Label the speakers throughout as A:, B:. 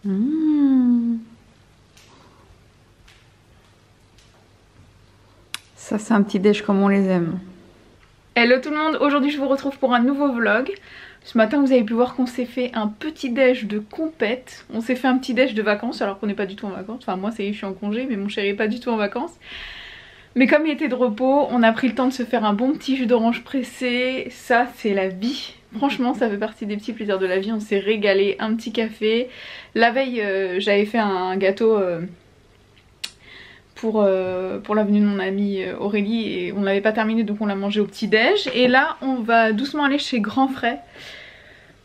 A: Mmh. Ça c'est un petit déj comme on les aime. Hello tout le monde, aujourd'hui je vous retrouve pour un nouveau vlog. Ce matin vous avez pu voir qu'on s'est fait un petit déj de compète. On s'est fait un petit déj de vacances alors qu'on n'est pas du tout en vacances. Enfin moi ça y est je suis en congé mais mon chéri est pas du tout en vacances. Mais comme il était de repos, on a pris le temps de se faire un bon petit jus d'orange pressé. Ça c'est la vie. Franchement ça fait partie des petits plaisirs de la vie. On s'est régalé, un petit café. La veille j'avais fait un gâteau pour la venue de mon amie Aurélie et on l'avait pas terminé donc on l'a mangé au petit déj. Et là on va doucement aller chez Grand Frais,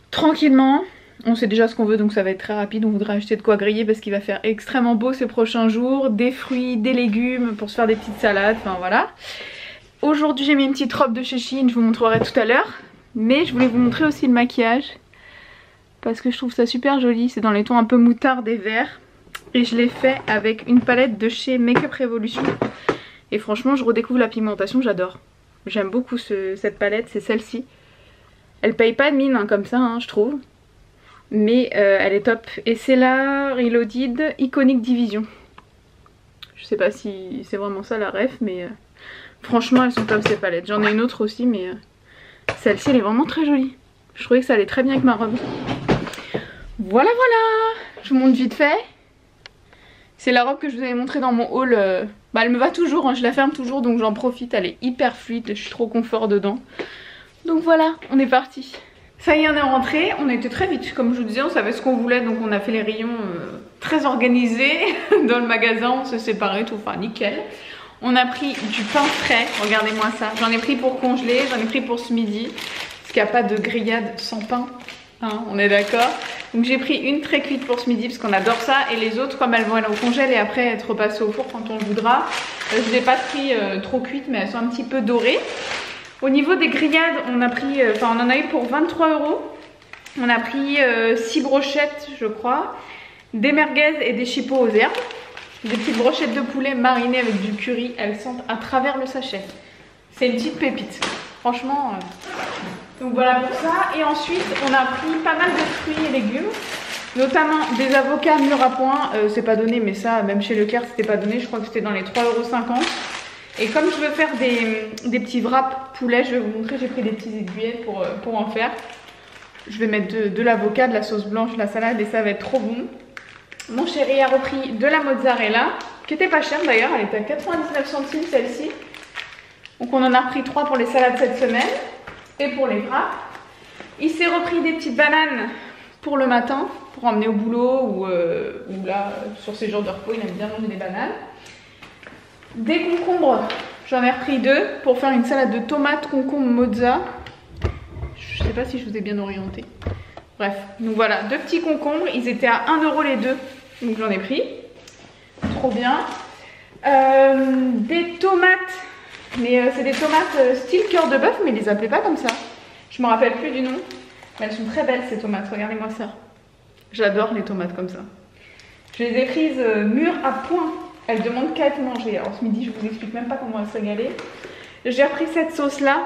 A: tranquillement. On sait déjà ce qu'on veut donc ça va être très rapide. On voudra acheter de quoi griller parce qu'il va faire extrêmement beau ces prochains jours. Des fruits, des légumes pour se faire des petites salades, enfin voilà. Aujourd'hui j'ai mis une petite robe de chez Shein, je vous montrerai tout à l'heure. Mais je voulais vous montrer aussi le maquillage parce que je trouve ça super joli. C'est dans les tons un peu moutarde et vert. Et je l'ai fait avec une palette de chez Makeup Revolution. Et franchement je redécouvre la pigmentation, j'adore. J'aime beaucoup cette palette, c'est celle-ci. Elle paye pas de mine hein, comme ça hein, je trouve. Mais elle est top. Et c'est la Reloaded Iconic Division. Je sais pas si c'est vraiment ça la ref mais franchement elles sont top ces palettes. J'en ai une autre aussi mais celle-ci elle est vraiment très jolie. Je trouvais que ça allait très bien avec ma robe. Voilà voilà. Je vous montre vite fait. C'est la robe que je vous avais montrée dans mon haul. Bah elle me va toujours, hein, je la ferme toujours donc j'en profite. Elle est hyper fluide, je suis trop confort dedans. Donc voilà, on est parti. Ça y est on est rentré, on était très vite. Comme je vous disais on savait ce qu'on voulait donc on a fait les rayons très organisés. Dans le magasin on s'est séparés tout, enfin nickel. On a pris du pain frais, regardez-moi ça. J'en ai pris pour congeler, j'en ai pris pour ce midi. Parce qu'il n'y a pas de grillade sans pain, hein, on est d'accord. Donc j'ai pris une très cuite pour ce midi parce qu'on adore ça. Et les autres comme elles vont aller au congèle et après être repassées au four quand on le voudra. Je ne les ai pas pris trop cuites mais elles sont un petit peu dorées. Au niveau des grillades on a pris, enfin on en a eu pour 23 €. On a pris 6 brochettes je crois. Des merguez et des chipots aux herbes. Des petites brochettes de poulet marinées avec du curry. Elles sentent à travers le sachet. C'est une petite pépite. Franchement... Donc voilà pour ça. Et ensuite on a pris pas mal de fruits et légumes. Notamment des avocats mûrs à point. C'est pas donné mais ça même chez Leclerc c'était pas donné. Je crois que c'était dans les 3,50 €. Et comme je veux faire des petits wraps poulet, je vais vous montrer, j'ai pris des petites aiguillettes pour en faire. Je vais mettre de l'avocat, de la sauce blanche, de la salade et ça va être trop bon. Mon chéri a repris de la mozzarella, qui était pas chère d'ailleurs, elle était à 99 centimes celle-ci. Donc on en a repris 3 pour les salades cette semaine et pour les wraps. Il s'est repris des petites bananes pour le matin, pour emmener au boulot ou là, sur ses jours de repos, il aime bien manger des bananes. Des concombres, j'en ai repris 2 pour faire une salade de tomates, concombres, mozza. Je sais pas si je vous ai bien orienté. Bref, donc voilà, 2 petits concombres, ils étaient à 1 € les 2, donc j'en ai pris. Trop bien. Des tomates, mais c'est des tomates style cœur de bœuf, mais ils les appelaient pas comme ça. Je me rappelle plus du nom, mais elles sont très belles ces tomates, regardez-moi ça. J'adore les tomates comme ça. Je les ai prises mûres à point. Elle demande qu'à être mangée. Alors ce midi je vous explique même pas comment elle se régalait. J'ai repris cette sauce là.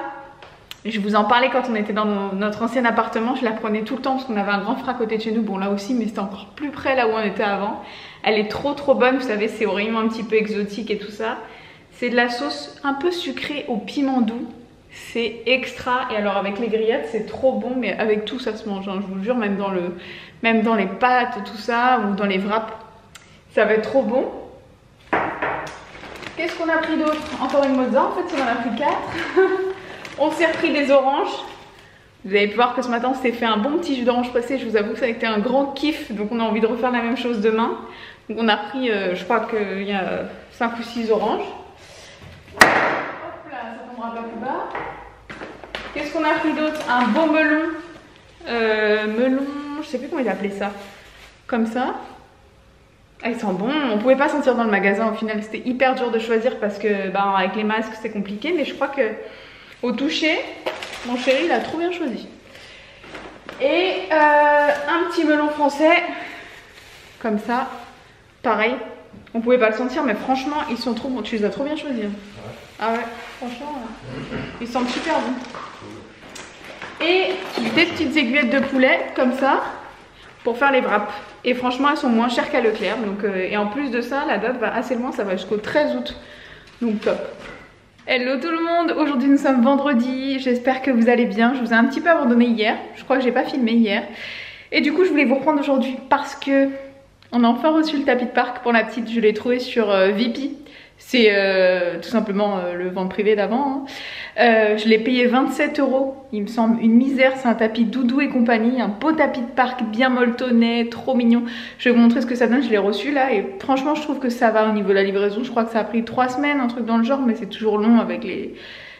A: Je vous en parlais quand on était dans notre ancien appartement. Je la prenais tout le temps parce qu'on avait un grand frais à côté de chez nous. Bon là aussi mais c'était encore plus près là où on était avant. Elle est trop bonne. Vous savez c'est au rayon un petit peu exotique et tout ça. C'est de la sauce un peu sucrée au piment doux. C'est extra. Et alors avec les grillades c'est trop bon. Mais avec tout ça se mange hein, je vous jure. Même dans les pâtes tout ça ou dans les wraps. Ça va être trop bon. Qu'est-ce qu'on a pris d'autre? Encore une mozza, en fait, on en a pris 4. On s'est repris des oranges. Vous avez pu voir que ce matin, on s'est fait un bon petit jus d'orange pressé. Je vous avoue que ça a été un grand kiff. Donc, on a envie de refaire la même chose demain. Donc, on a pris, je crois qu'il y a 5 ou 6 oranges. Hop là, ça tombera pas plus bas. Qu'est-ce qu'on a pris d'autre? Un beau melon. Melon, je sais plus comment il appelait ça. Comme ça. Ah, ils sont bons, on pouvait pas sentir dans le magasin au final, c'était hyper dur de choisir parce que bah, avec les masques c'est compliqué, mais je crois que au toucher, mon chéri il a trop bien choisi. Et un petit melon français, comme ça, pareil, on pouvait pas le sentir mais franchement ils sont trop bons, tu les as trop bien choisis. Ah ouais, franchement, ils sentent super bons. Et des petites aiguillettes de poulet comme ça pour faire les wraps. Et franchement elles sont moins chères qu'à Leclerc. Donc, et en plus de ça la date va assez loin, ça va jusqu'au 13 août. Donc top. Hello tout le monde, aujourd'hui nous sommes vendredi, j'espère que vous allez bien. Je vous ai un petit peu abandonné hier, je crois que j'ai pas filmé hier. Et du coup je voulais vous reprendre aujourd'hui parce que on a enfin reçu le tapis de parc. Pour la petite, je l'ai trouvé sur Vipi. C'est tout simplement le vente privé d'avant. Hein. Je l'ai payé 27 €, il me semble une misère. C'est un tapis Doudou et compagnie, un beau tapis de parc bien molletonné, trop mignon. Je vais vous montrer ce que ça donne, je l'ai reçu là et franchement je trouve que ça va au niveau de la livraison. Je crois que ça a pris 3 semaines, un truc dans le genre, mais c'est toujours long avec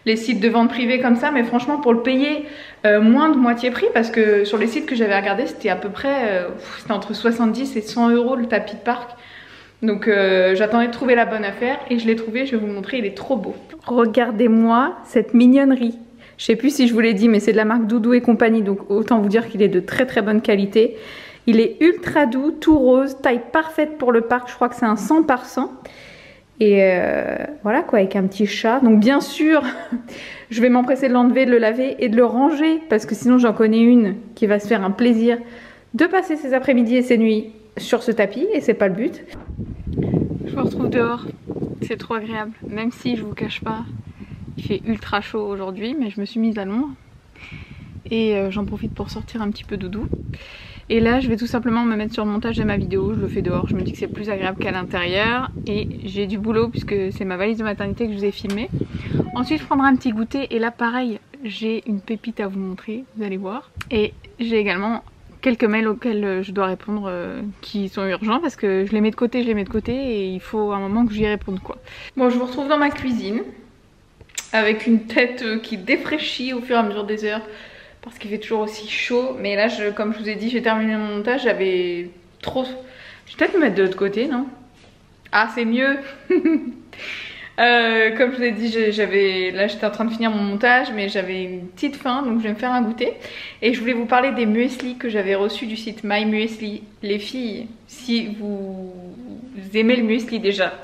A: les sites de vente privée comme ça. Mais franchement pour le payer moins de moitié prix, parce que sur les sites que j'avais regardé c'était à peu près c'était entre 70 et 100 € le tapis de parc. Donc j'attendais de trouver la bonne affaire et je l'ai trouvé, je vais vous montrer, il est trop beau. Regardez-moi cette mignonnerie. Je sais plus si je vous l'ai dit, mais c'est de la marque Doudou et compagnie, donc autant vous dire qu'il est de très très bonne qualité. Il est ultra doux, tout rose, taille parfaite pour le parc, je crois que c'est un 100 par 100. Et voilà quoi, avec un petit chat. Donc bien sûr, je vais m'empresser de l'enlever, de le laver et de le ranger, parce que sinon j'en connais une qui va se faire un plaisir de passer ses après-midi et ses nuits sur ce tapis, et c'est pas le but. Je me retrouve dehors, c'est trop agréable, même si je vous cache pas, il fait ultra chaud aujourd'hui, mais je me suis mise à l'ombre et j'en profite pour sortir un petit peu Doudou. Et là je vais tout simplement me mettre sur le montage de ma vidéo, je le fais dehors, je me dis que c'est plus agréable qu'à l'intérieur, et j'ai du boulot puisque c'est ma valise de maternité que je vous ai filmée. Ensuite je prendrai un petit goûter, et là pareil, j'ai une pépite à vous montrer, vous allez voir. Et j'ai également quelques mails auxquels je dois répondre qui sont urgents, parce que je les mets de côté, et il faut un moment que j'y réponde quoi. Bon, je vous retrouve dans ma cuisine avec une tête qui défraîchit au fur et à mesure des heures parce qu'il fait toujours aussi chaud. Mais là, comme je vous ai dit, j'ai terminé mon montage, j'avais trop... Je vais peut-être me mettre de l'autre côté, non? Ah, c'est mieux. Comme je vous ai dit, là j'étais en train de finir mon montage, mais j'avais une petite faim, donc je vais me faire un goûter. Et je voulais vous parler des muesli que j'avais reçus du site My Muesli. Les filles, si vous aimez le muesli déjà,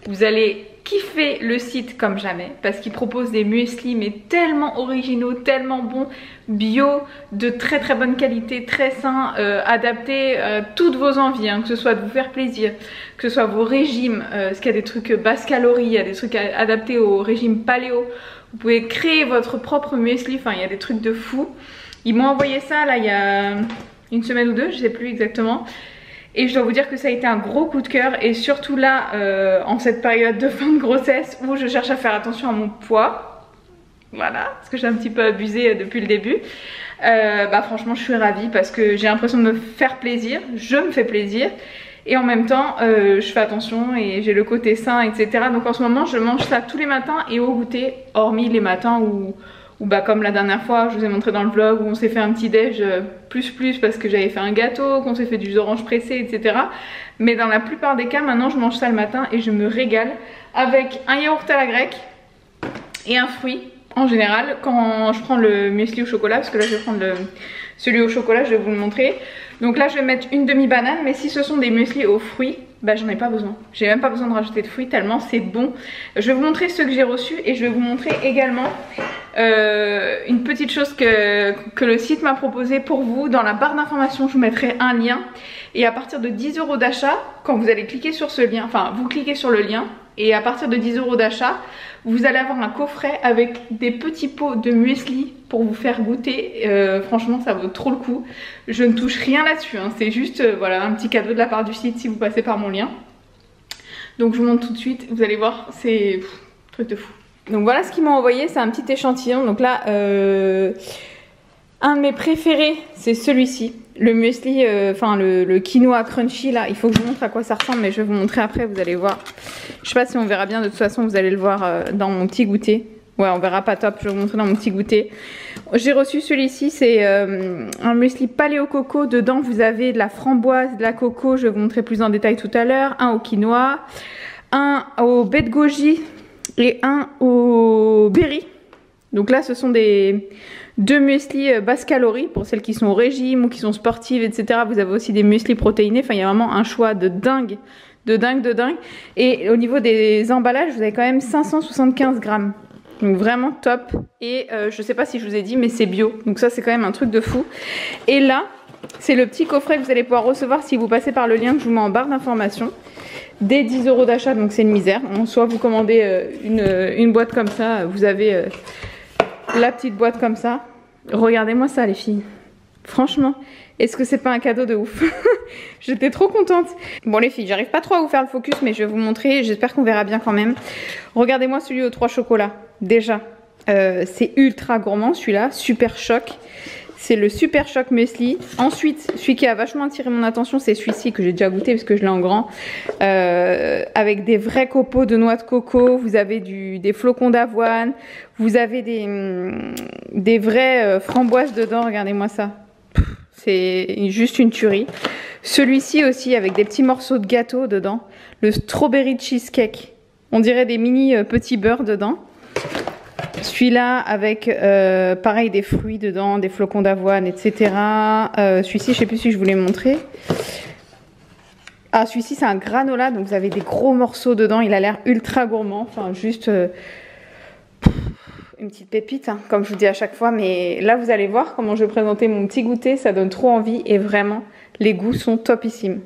A: vous allez kiffer le site comme jamais, parce qu'ils proposent des muesli mais tellement originaux, tellement bons, bio, de très très bonne qualité, très sains, adaptés à toutes vos envies, hein, que ce soit de vous faire plaisir, que ce soit vos régimes, parce qu'il y a des trucs basse calories, il y a des trucs adaptés au régime paléo. Vous pouvez créer votre propre muesli, enfin il y a des trucs de fou. Ils m'ont envoyé ça là il y a une semaine ou deux, je sais plus exactement. Et je dois vous dire que ça a été un gros coup de cœur, et surtout là en cette période de fin de grossesse où je cherche à faire attention à mon poids. Voilà, parce que j'ai un petit peu abusé depuis le début. Bah franchement je suis ravie, parce que j'ai l'impression de me faire plaisir, je me fais plaisir. Et en même temps je fais attention et j'ai le côté sain, etc. Donc en ce moment je mange ça tous les matins et au goûter, hormis les matins où bah comme la dernière fois je vous ai montré dans le vlog où on s'est fait un petit déj plus parce que j'avais fait un gâteau, qu'on s'est fait du jus d'orange pressé, etc. Mais dans la plupart des cas maintenant je mange ça le matin et je me régale avec un yaourt à la grecque et un fruit. En général quand je prends le muesli au chocolat, parce que là je vais prendre celui au chocolat, je vais vous le montrer. Donc là je vais mettre une demi-banane, mais si ce sont des muesli aux fruits, bah j'en ai pas besoin. J'ai même pas besoin de rajouter de fruits tellement c'est bon. Je vais vous montrer ceux que j'ai reçus, et je vais vous montrer également une petite chose que le site m'a proposé pour vous. Dans la barre d'information je vous mettrai un lien, et à partir de 10 € d'achat, quand vous allez cliquer sur ce lien, enfin vous cliquez sur le lien, et à partir de 10 € d'achat, vous allez avoir un coffret avec des petits pots de muesli pour vous faire goûter. Franchement ça vaut trop le coup. Je ne touche rien là-dessus, hein. C'est juste voilà, un petit cadeau de la part du site si vous passez par mon lien. Donc je vous montre tout de suite, vous allez voir, c'est truc de fou. Donc voilà ce qu'ils m'ont envoyé, c'est un petit échantillon. Donc là un de mes préférés c'est celui-ci, le muesli, enfin le quinoa crunchy là. Il faut que je vous montre à quoi ça ressemble, mais je vais vous montrer après, vous allez voir. Je sais pas si on verra bien, de toute façon vous allez le voir dans mon petit goûter. Ouais, on verra pas top, je vais vous montrer dans mon petit goûter. J'ai reçu celui-ci, c'est un muesli paléo coco. Dedans vous avez de la framboise, de la coco, je vais vous montrer plus en détail tout à l'heure. Un au quinoa, un au baie de goji et un au berry. Donc là ce sont deux muesli basse calorie pour celles qui sont au régime ou qui sont sportives, etc. Vous avez aussi des muesli protéinés, enfin il y a vraiment un choix de dingue. Et au niveau des emballages, vous avez quand même 575 grammes. Donc vraiment top. Et je sais pas si je vous ai dit, mais c'est bio. Donc ça c'est quand même un truc de fou. Et là, C'est le petit coffret que vous allez pouvoir recevoir si vous passez par le lien que je vous mets en barre d'information. Dès 10 € d'achat, donc c'est une misère. Soit vous commandez une boîte comme ça, vous avez la petite boîte comme ça. Regardez-moi ça les filles. Franchement, est-ce que c'est pas un cadeau de ouf? J'étais trop contente. Bon les filles, j'arrive pas trop à vous faire le focus, mais je vais vous montrer. J'espère qu'on verra bien quand même. Regardez-moi celui aux 3 chocolats. Déjà, c'est ultra gourmand celui-là. Super choc. C'est le Super Choc Muesli. Ensuite, celui qui a vachement attiré mon attention, c'est celui-ci que j'ai déjà goûté parce que je l'ai en grand. Avec des vrais copeaux de noix de coco. Vous avez des flocons d'avoine. Vous avez des vraies framboises dedans. Regardez-moi ça. C'est juste une tuerie. Celui-ci aussi avec des petits morceaux de gâteau dedans. Le Strawberry Cheesecake. On dirait des mini petits beurres dedans. Celui-là avec pareil des fruits dedans, des flocons d'avoine, etc. Celui-ci, je sais plus si je vous l'ai montré. Ah, celui-ci c'est un granola, donc vous avez des gros morceaux dedans. Il a l'air ultra gourmand. Enfin, juste une petite pépite, hein, comme je vous dis à chaque fois. Mais là, vous allez voir comment je vais présenter mon petit goûter. Ça donne trop envie et vraiment, les goûts sont topissimes.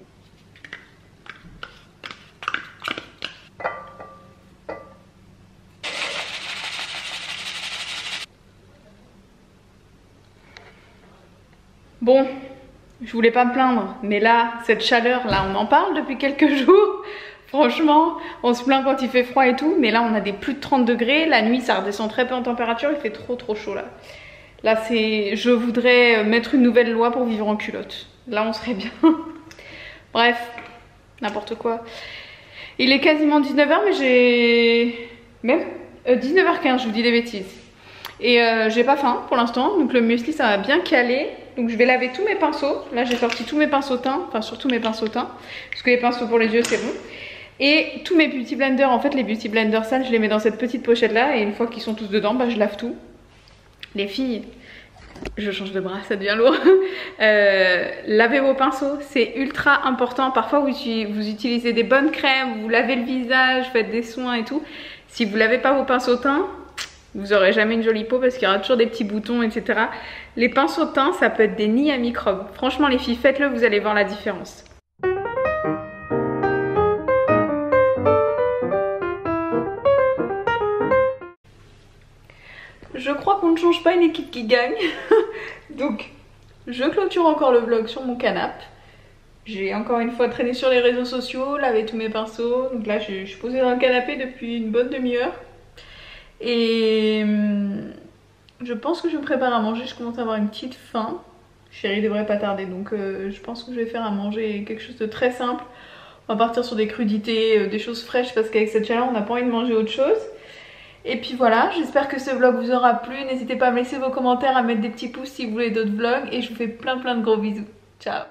A: Bon, je voulais pas me plaindre, mais là, cette chaleur, là, on en parle depuis quelques jours. Franchement, on se plaint quand il fait froid et tout, mais là, on a des plus de 30 degrés. La nuit, ça redescend très peu en température, il fait trop chaud là. Là, je voudrais mettre une nouvelle loi pour vivre en culotte. Là, on serait bien. Bref, n'importe quoi. Il est quasiment 19 h, mais j'ai... Même 19 h 15, je vous dis des bêtises. Et j'ai pas faim pour l'instant, donc le muesli, ça va bien caler. Donc je vais laver tous mes pinceaux. Là j'ai sorti tous mes pinceaux teints, enfin surtout mes pinceaux teints, parce que les pinceaux pour les yeux c'est bon. Et tous mes beauty blenders, en fait les beauty blenders sales, je les mets dans cette petite pochette là. Et une fois qu'ils sont tous dedans, bah, je lave tout. Les filles, je change de bras, ça devient lourd. Lavez vos pinceaux, c'est ultra important. Parfois vous utilisez des bonnes crèmes, vous lavez le visage, faites des soins et tout. Si vous lavez pas vos pinceaux teints, vous aurez jamais une jolie peau parce qu'il y aura toujours des petits boutons, etc. Les pinceaux teints, ça peut être des nids à microbes. Franchement les filles, faites-le, vous allez voir la différence. Je crois qu'on ne change pas une équipe qui gagne. Donc, je clôture encore le vlog sur mon canapé. J'ai encore une fois traîné sur les réseaux sociaux, lavé tous mes pinceaux. Donc là, je suis posée dans le canapé depuis une bonne demi-heure. Et je pense que je me prépare à manger. Je commence à avoir une petite faim. Chérie devrait pas tarder, donc je pense que je vais faire à manger quelque chose de très simple. On va partir sur des crudités, des choses fraîches parce qu'avec cette chaleur on n'a pas envie de manger autre chose. Et puis voilà, j'espère que ce vlog vous aura plu. N'hésitez pas à me laisser vos commentaires, à mettre des petits pouces si vous voulez d'autres vlogs. Et je vous fais plein de gros bisous. Ciao.